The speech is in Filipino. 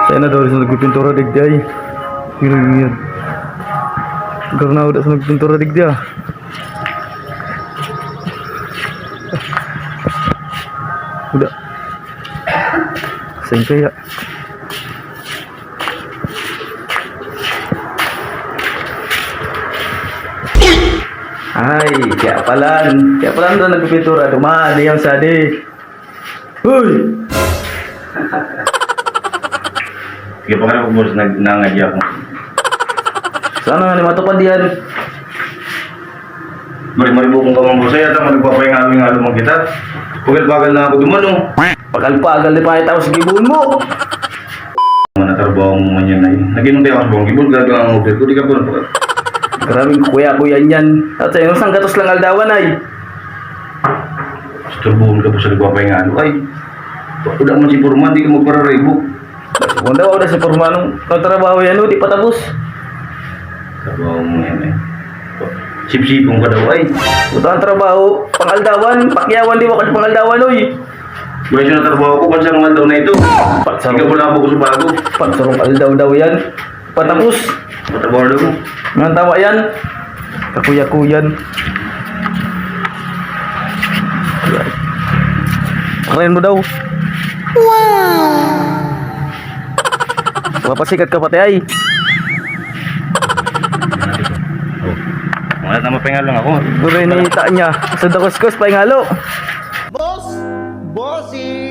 Saya na daw sa nagpipintura digday. Yun. Karena udah sa nagpipintura digday. Udah. Singkay ya. Ay, kaya pala doon nagpipintura. Dumadi ang sadi. Huy! Sige pa nga boss, nangadya ako. Sana nga ni matupad yan. Mari-maribo kong kamang boss, ay ata magpapahinga nga lumang kita. Pagal-pagal na ako dumano. Pagal-pagal di pa itaw sa gibon mo. Mga natrabaho mo man yan ay. Naginom tayo ang buong gibon, gagawin ang order ko, di ka po na. Grabing kuya-kuya yan. At sa isang gatos lang aldawan ay. Turbuhon ka po sa nagpapahinga ay. Udah man si Purman, di ka magpararibo. Kung daw udah si Purmanong trabaho yan, di pa tapos. Trabaho mo yan ay. Sip-sipong ka daw ay. Ito ang trabaho, pangaldawan, pakyawan di ba kasi pangaldawan oy. Buhay siya na trabaho ko, pansarong aldaw na ito. Ikaw mo lang ako sa bago. Pansarong aldaw daw yan. Patapos. Matrabaho daw mo. Ngayon tama yan. Kakuya-kuyan. Keren mo daw. Wow! Mapasikat ka pati ay. Mga tama pahinga lang ako. Duray na ita niya. Sa dakuskus pa ingalo. Boss! Bossy!